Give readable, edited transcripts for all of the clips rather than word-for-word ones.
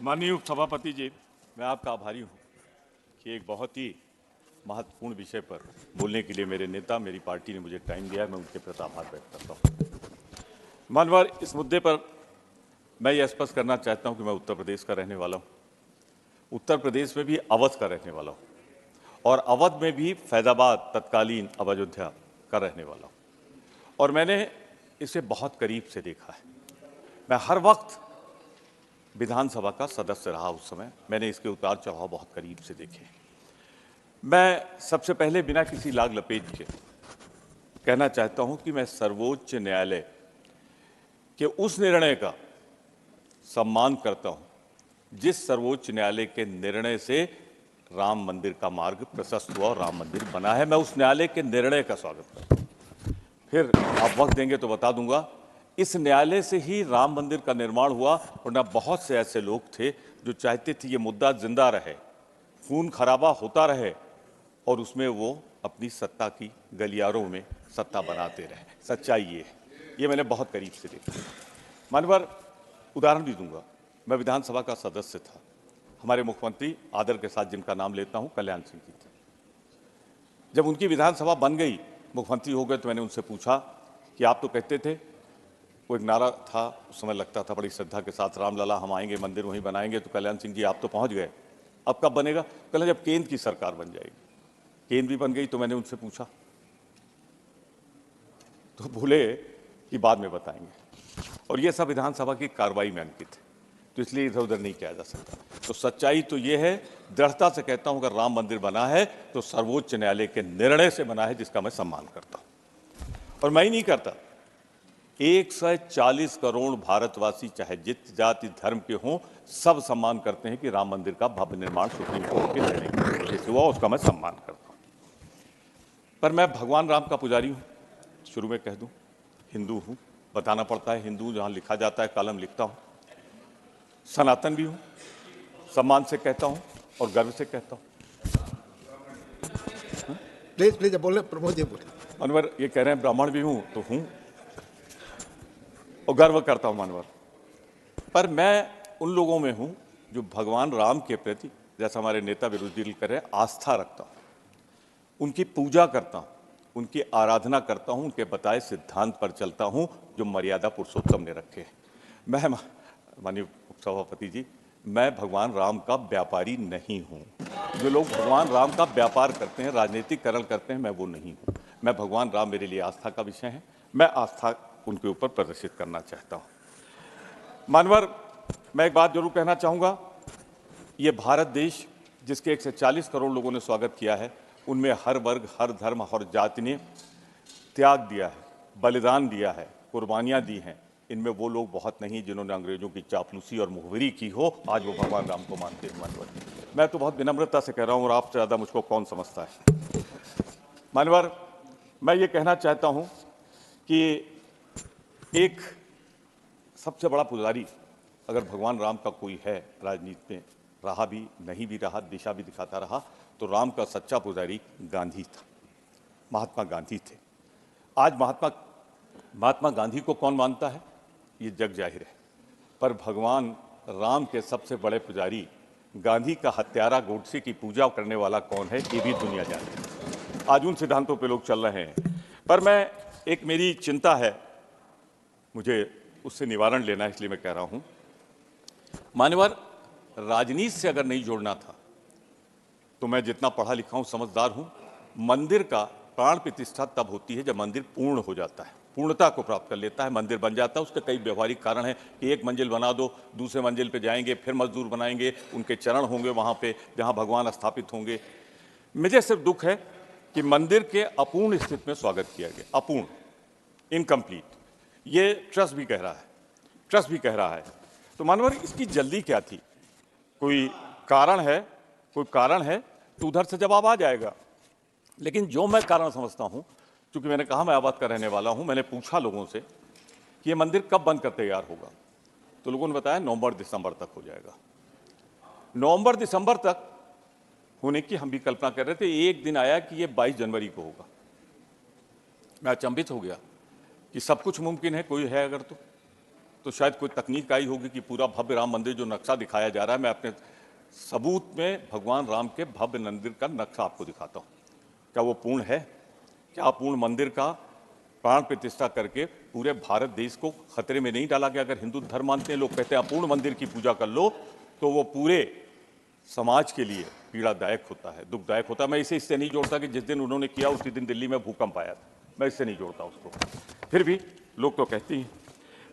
माननीय उपसभापति जी, मैं आपका आभारी हूँ कि एक बहुत ही महत्वपूर्ण विषय पर बोलने के लिए मेरे नेता, मेरी पार्टी ने मुझे टाइम दिया है। मैं उनके प्रति आभार व्यक्त करता हूँ। माननीय, इस मुद्दे पर मैं ये स्पष्ट करना चाहता हूँ कि मैं उत्तर प्रदेश का रहने वाला हूँ। उत्तर प्रदेश में भी अवध का रहने वाला हूँ और अवध में भी फैजाबाद, तत्कालीन अब अयोध्या का रहने वाला हूँ और मैंने इसे बहुत करीब से देखा है। मैं हर वक्त विधानसभा का सदस्य रहा। उस समय मैंने इसके उतार चढ़ाव बहुत करीब से देखे। मैं सबसे पहले बिना किसी लाग लपेट के कहना चाहता हूं कि मैं सर्वोच्च न्यायालय के उस निर्णय का सम्मान करता हूं जिस सर्वोच्च न्यायालय के निर्णय से राम मंदिर का मार्ग प्रशस्त हुआ और राम मंदिर बना है। मैं उस न्यायालय के निर्णय का स्वागत करता हूं। फिर आप वक्त देंगे तो बता दूंगा, इस न्यायालय से ही राम मंदिर का निर्माण हुआ, वरना बहुत से ऐसे लोग थे जो चाहते थे ये मुद्दा जिंदा रहे, खून खराबा होता रहे और उसमें वो अपनी सत्ता की गलियारों में सत्ता बनाते रहे। सच्चाई ये मैंने बहुत करीब से देखा। माननीय, उदाहरण भी दूंगा। मैं विधानसभा का सदस्य था। हमारे मुख्यमंत्री, आदर के साथ जिनका नाम लेता हूं, कल्याण सिंह जी थे। जब उनकी विधानसभा बन गई, मुख्यमंत्री हो गए, तो मैंने उनसे पूछा कि आप तो कहते थे, वो एक नारा था उस समय लगता था बड़ी श्रद्धा के साथ, राम लला हम आएंगे, मंदिर वहीं बनाएंगे। तो कल्याण सिंह जी, आप तो पहुंच गए, अब कब बनेगा? कहला जब केंद्र की सरकार बन जाएगी। केंद्र भी बन गई तो मैंने उनसे पूछा तो बोले कि बाद में बताएंगे। और ये सब विधानसभा की कार्रवाई में अंकित है, तो इसलिए इधर उधर नहीं किया जा सकता। तो सच्चाई तो ये है, दृढ़ता से कहता हूं, अगर राम मंदिर बना है तो सर्वोच्च न्यायालय के निर्णय से बना है, जिसका मैं सम्मान करता हूं। और मैं ही नहीं करता, 140 करोड़ भारतवासी, चाहे जित जाति धर्म के हों, सब सम्मान करते हैं कि राम मंदिर का भव्य निर्माण सुप्रीम कोर्ट के निर्णय की वजह से हुआ, उसका मैं सम्मान करता हूं। पर मैं भगवान राम का पुजारी हूं, शुरू में कह दूं, हिंदू हूं, बताना पड़ता है, हिंदू जहां लिखा जाता है कलम लिखता हूं। सनातन भी हूं, सम्मान से कहता हूं और गर्व से कहता हूं। प्लीज प्लीज बोले, प्रमोद जी बोले। मानवर, ये कह रहे हैं ब्राह्मण भी हूं तो हूं और गर्व करता हूं मानवर। पर मैं उन लोगों में हूं जो भगवान राम के प्रति, जैसा हमारे नेता विरोधी दल कर रहे हैं, आस्था रखता हूं, उनकी पूजा करता हूं, उनकी आराधना करता हूं, उनके बताए सिद्धांत पर चलता हूं जो मर्यादा पुरुषोत्तम ने रखे हैं। मैं, माननीय उपसभापति जी, मैं भगवान राम का व्यापारी नहीं हूं। जो लोग भगवान राम का व्यापार करते हैं, राजनीतिकरण करते हैं, मैं वो नहीं हूं। मैं, भगवान राम मेरे लिए आस्था का विषय है, मैं आस्था उनके ऊपर प्रदर्शित करना चाहता हूं। मानवर, मैं एक बात जरूर कहना चाहूंगा, ये भारत देश जिसके 140 करोड़ लोगों ने स्वागत किया है, उनमें हर वर्ग, हर धर्म, हर जाति ने त्याग दिया है, बलिदान दिया है, कुर्बानियां दी हैं। इनमें वो लोग बहुत नहीं जिन्होंने अंग्रेजों की चापलूसी और मुखबिरी की हो, आज वो भगवान राम को मानते हैं। मानवर, मैं तो बहुत विनम्रता से कह रहा हूं, और आपसे ज्यादा मुझको कौन समझता है। मानवर, मैं ये कहना चाहता हूं कि एक सबसे बड़ा पुजारी अगर भगवान राम का कोई है, राजनीति में रहा भी, नहीं भी रहा, दिशा भी दिखाता रहा, तो राम का सच्चा पुजारी गांधी था, महात्मा गांधी थे। आज महात्मा गांधी को कौन मानता है, ये जग जाहिर है, पर भगवान राम के सबसे बड़े पुजारी गांधी का हत्यारा गोडसे की पूजा करने वाला कौन है, ये भी दुनिया जानती है। आज उन सिद्धांतों पे लोग चल रहे हैं। पर मैं, मेरी चिंता है, मुझे उससे निवारण लेना है, इसलिए मैं कह रहा हूं, मान्यवर, राजनीति से अगर नहीं जोड़ना था तो मैं जितना पढ़ा लिखा हूं, समझदार हूं, मंदिर का प्राण प्रतिष्ठा तब होती है जब मंदिर पूर्ण हो जाता है, पूर्णता को प्राप्त कर लेता है, मंदिर बन जाता है। उसके कई व्यवहारिक कारण हैं कि एक मंजिल बना दो, दूसरे मंजिल पे जाएंगे, फिर मजदूर बनाएंगे, उनके चरण होंगे वहां पे जहां भगवान स्थापित होंगे। मुझे सिर्फ दुख है कि मंदिर के अपूर्ण स्थिति में स्वागत किया गया, अपूर्ण, इनकम्प्लीट, ये ट्रस्ट भी कह रहा है। तो मानवर, इसकी जल्दी क्या थी? कोई कारण है तो उधर से जवाब आ जाएगा। लेकिन जो मैं कारण समझता हूं, क्योंकि मैंने कहा मैं अवध का रहने वाला हूं, मैंने पूछा लोगों से कि ये मंदिर कब बनकर तैयार होगा, तो लोगों ने बताया नवंबर दिसंबर तक हो जाएगा। नवंबर दिसंबर तक होने की हम भी कल्पना कर रहे थे। एक दिन आया कि ये 22 जनवरी को होगा। मैं अचंभित हो गया कि सब कुछ मुमकिन है, कोई है अगर तो। तो शायद कोई तकनीक आई होगी कि पूरा भव्य राम मंदिर जो नक्शा दिखाया जा रहा है, मैं अपने सबूत में भगवान राम के भव्य मंदिर का नक्शा आपको दिखाता हूँ। क्या वो पूर्ण है? क्या पूर्ण मंदिर का प्राण प्रतिष्ठा करके पूरे भारत देश को खतरे में नहीं डाला गया? अगर हिंदू धर्म मानते हैं, लोग कहते हैं अपूर्ण मंदिर की पूजा कर लो, तो वो पूरे समाज के लिए पीड़ादायक होता है, दुखदायक होता है। मैं इसे इससे नहीं जोड़ता कि जिस दिन उन्होंने किया उसी दिन दिल्ली में भूकंप आया था, मैं इससे नहीं जोड़ता उसको। फिर भी लोग तो कहते हैं।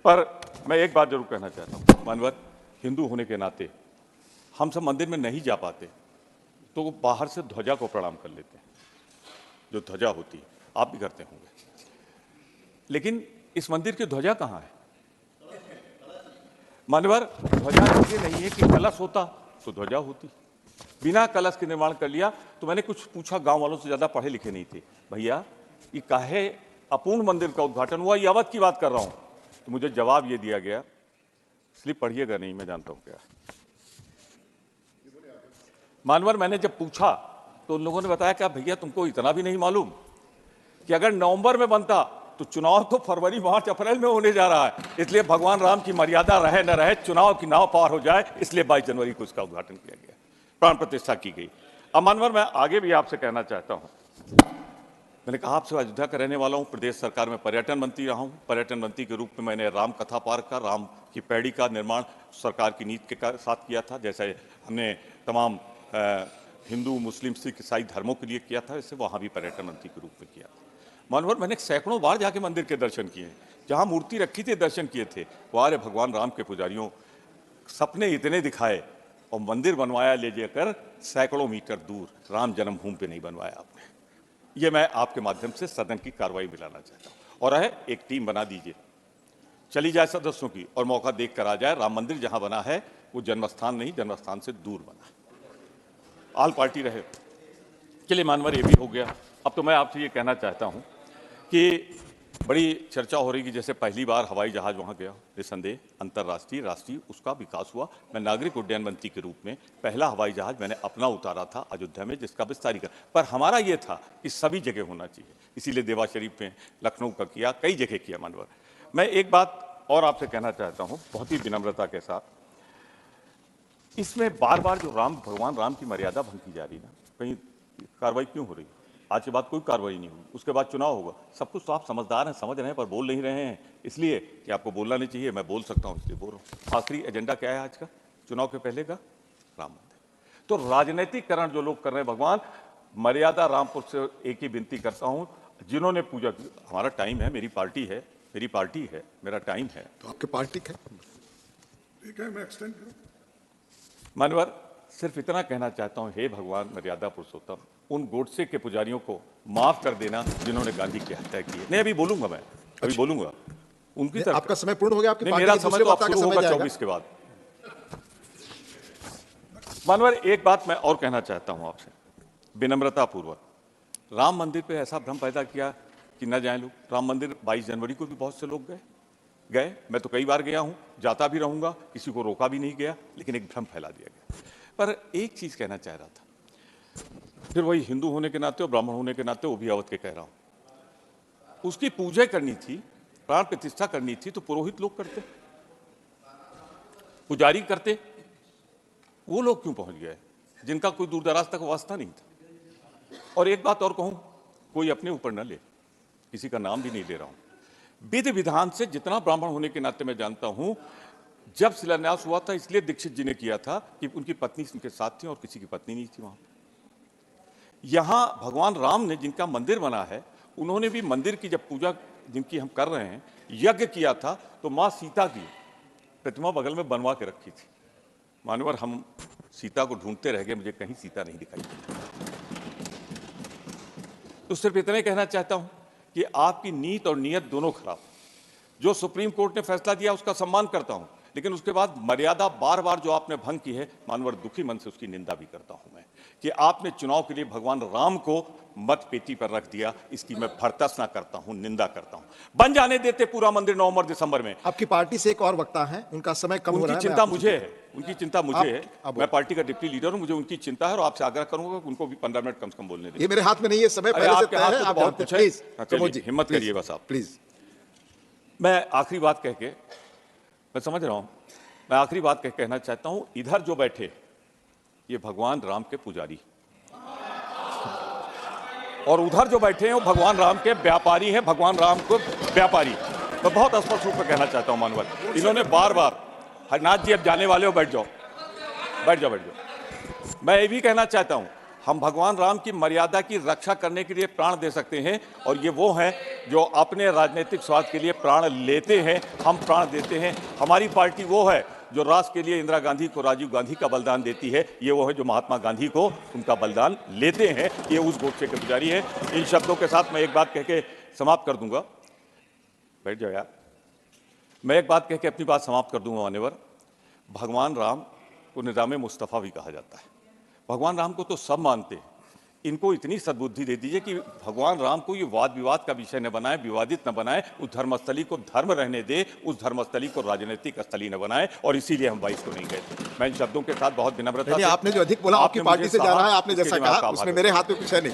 पर मैं एक बात जरूर कहना चाहता हूँ, मानवर हिंदू होने के नाते हम सब मंदिर में नहीं जा पाते तो वो बाहर से ध्वजा को प्रणाम कर लेते हैं, जो ध्वजा होती है, आप भी करते होंगे। लेकिन इस मंदिर की ध्वजा कहाँ है? मानवर ध्वजा इसलिए नहीं है कि कलश होता तो ध्वजा होती। बिना कलश के निर्माण कर लिया। तो मैंने कुछ पूछा, गांव वालों से, ज्यादा पढ़े लिखे नहीं थे, भैया ये काहे अपूर्ण मंदिर का उद्घाटन हुआ, ये अवध की बात कर रहा हूं। तो मुझे जवाब ये दिया गया, स्लिप पढ़िएगा नहीं, मैं जानता हूं क्या। मानवर मैंने जब पूछा तो उन लोगों ने बताया क्या भैया तुमको इतना भी नहीं मालूम कि अगर नवंबर में बनता तो चुनाव तो फरवरी मार्च अप्रैल में होने जा रहा है, इसलिए भगवान राम की मर्यादा रहे न रहे, चुनाव की नाव पार हो जाए, इसलिए 22 जनवरी को इसका उद्घाटन किया गया, प्राण प्रतिष्ठा की गई। अब मानवर मैं आगे भी आपसे कहना चाहता हूं, मैंने कहा आपसे अयोध्या का रहने वाला हूं, प्रदेश सरकार में पर्यटन मंत्री रहा हूं। पर्यटन मंत्री के रूप में मैंने राम कथा पार्क का, राम की पैड़ी का निर्माण सरकार की नीति के साथ किया था, जैसे हमने तमाम हिंदू मुस्लिम सिख ईसाई धर्मों के लिए किया था, वैसे वहां भी पर्यटन मंत्री के रूप में किया था। मानवर मैंने सैकड़ों बार जाके मंदिर के दर्शन किए, जहां मूर्ति रखी थी दर्शन किए थे। वारे भगवान राम के पुजारियों, सपने इतने दिखाए और मंदिर बनवाया ले जाकर सैकड़ों मीटर दूर, राम जन्मभूमि पे नहीं बनवाया आपने। ये मैं आपके माध्यम से सदन की कार्रवाई में लाना चाहता हूं। और है एक टीम बना दीजिए, चली जाए सदस्यों की और मौका देख कर आ जाए। राम मंदिर जहां बना है वो जन्मस्थान नहीं, जन्मस्थान से दूर बना, आल पार्टी रहे। चलिए मानवर ये भी हो गया। अब तो मैं आपसे ये कहना चाहता हूं कि बड़ी चर्चा हो रही कि जैसे पहली बार हवाई जहाज वहां गया, निसंदेह अंतर्राष्ट्रीय राष्ट्रीय उसका विकास हुआ। मैं नागरिक उड्डयन मंत्री के रूप में पहला हवाई जहाज मैंने अपना उतारा था अयोध्या में, जिसका विस्तारीकरण, पर हमारा ये था कि सभी जगह होना चाहिए, इसीलिए देवा शरीफ में, लखनऊ का किया, कई जगह किया। मानवर मैं एक बात और आपसे कहना चाहता हूं बहुत ही विनम्रता के साथ, इसमें बार बार जो भगवान राम की मर्यादा भंग की जा रही ना, कहीं कार्रवाई क्यों हो रही? आज के बाद कोई कार्रवाई नहीं होगी, उसके बाद चुनाव होगा। सब कुछ तो आप समझदार हैं, समझ रहे हैं, पर बोल नहीं रहे हैं, इसलिए कि आपको बोलना नहीं चाहिए, मैं बोल सकता हूं इसलिए बोल रहा हूं। आखिरी एजेंडा क्या है आज का, चुनाव के पहले का? राम मंदिर। तो राजनीतिकरण जो लोग कर रहे हैं, भगवान मर्यादा, रामपुर से एक ही विनती करता हूं, जिन्होंने पूजा की, हमारा टाइम है, मेरी पार्टी है, मेरा टाइम है। तो आपके पार्टी है, ठीक है, मैं एक्सटेंड करूं। मानवर सिर्फ इतना कहना चाहता हूं, हे भगवान मर्यादा पुरुषोत्तम, उन गोडसे के पुजारियों को माफ कर देना जिन्होंने गांधी की हत्या की है। नहीं, अभी बोलूंगा, मैं अभी बोलूंगा उनकी तरफ। आपका समय पूर्ण हो गया, आपकी नहीं, पार्टी मेरा के समय दूसरे तो अब वक्ता का शुरू समय होगा जाएगा। 24 के बाद। मानवर एक बात मैं और कहना चाहता हूं आपसे विनम्रता पूर्वक, राम मंदिर पे ऐसा भ्रम पैदा किया कि न जाए लोग। राम मंदिर 22 जनवरी को भी बहुत से लोग गए, मैं तो कई बार गया हूं, जाता भी रहूंगा, किसी को रोका भी नहीं गया, लेकिन एक भ्रम फैला दिया गया। पर एक चीज कहना चाह रहा था, फिर वही हिंदू होने के नाते और ब्राह्मण होने के नाते, वो भी अवध के कह रहा हूं, उसकी पूजा करनी थी, प्राण प्रतिष्ठा करनी थी, तो पुरोहित लोग करते, पुजारी करते। वो लोग क्यों पहुंच गए जिनका कोई दूर दराज तक वास्ता नहीं था? और एक बात और कहूं, कोई अपने ऊपर न ले, किसी का नाम भी नहीं ले रहा हूं, विधि विधान से जितना ब्राह्मण होने के नाते मैं जानता हूं, जब शिलान्यास हुआ था इसलिए दीक्षित जी ने किया था कि उनकी पत्नी उनके साथ थी और किसी की पत्नी नहीं थी वहां। यहां भगवान राम ने जिनका मंदिर बना है, उन्होंने भी मंदिर की जब पूजा जिनकी हम कर रहे हैं, यज्ञ किया था, तो मां सीता की प्रतिमा बगल में बनवा के रखी थी। मानवर हम सीता को ढूंढते रह गए, मुझे कहीं सीता नहीं दिखाई दी। तो सिर्फ इतना ही कहना चाहता हूं कि आपकी नीत और नियत दोनों खराब। जो सुप्रीम कोर्ट ने फैसला दिया उसका सम्मान करता हूं, लेकिन उसके बाद मर्यादा बार बार जो आपने भंग की है, मानवर दुखी मन से उसकी निंदा भी करता हूं मैं, कि आपने चुनाव के लिए भगवान राम को मत पेटी पर रख दिया, इसकी मैं भर्त्सना करता हूं, निंदा करता हूं। बन जाने देते पूरा मंदिर नवंबर दिसंबर में। आपकी पार्टी से एक और वक्ता है, उनका समय कम हो रहा है। उनकी चिंता मुझे है, उनकी चिंता मुझे है, अब मैं पार्टी का डिप्टी लीडर हूं, मुझे उनकी चिंता है और आपसे आग्रह करूंगा कि उनको भी 15 मिनट कम से कम बोलने दें। ये मेरे हाथ में नहीं है, समय अरे पहले से आपके तय हाथ है, में तो आप बहुत जानते कुछ हैं। है। प्लीज हाँ, प्रमोद चलिए, जी, हिम्मत प्लीज, करिए बस आप। प्लीज। मैं आखिरी बात कह के मैं समझ रहा हूं। मैं आखिरी बात कहना चाहता हूं, इधर जो बैठे ये भगवान राम के पुजारी और उधर जो बैठे हैं वो भगवान राम के व्यापारी हैं, भगवान राम को व्यापारी। मैं बहुत स्पष्ट रूप से कहना चाहता हूं मानवर, इन्होंने बार बार, हरनाथ जी अब जाने वाले हो, बैठ जाओ बैठ जाओ बैठ जाओ। मैं ये भी कहना चाहता हूं, हम भगवान राम की मर्यादा की रक्षा करने के लिए प्राण दे सकते हैं और ये वो हैं जो अपने राजनीतिक स्वार्थ के लिए प्राण लेते हैं, हम प्राण देते हैं। हमारी पार्टी वो है जो राष्ट्र के लिए इंदिरा गांधी को, राजीव गांधी का बलिदान देती है, ये वो है जो महात्मा गांधी को उनका बलिदान लेते हैं। ये उस गोष्ठी के पुजारी है। इन शब्दों के साथ मैं एक बात कह के समाप्त कर दूंगा। बैठ जाओ यार। मैं एक बात कह के अपनी बात समाप्त कर दूंगा मान्यवर। भगवान राम को निज़ाम मुस्तफ़ा भी कहा जाता है। भगवान राम को तो सब मानते हैं, इनको इतनी सद्बुद्धि दे दीजिए कि भगवान राम को ये वाद विवाद का विषय न बनाए, विवादित न बनाए, उस धर्मस्थली को धर्म रहने दे, उस धर्मस्थली को राजनीतिक स्थली न बनाए, और इसीलिए हम 22 को नहीं गए थे। मैं इन शब्दों के साथ बहुत विनम्रता से, आपने जो अधिक बोला आपकी आपने पार्टी मुझे से जा रहा है, कहा, आपने इसके जैसा लिए मैं कहा आपका उसमें आभार मेरे हाथ में कुछ है नहीं।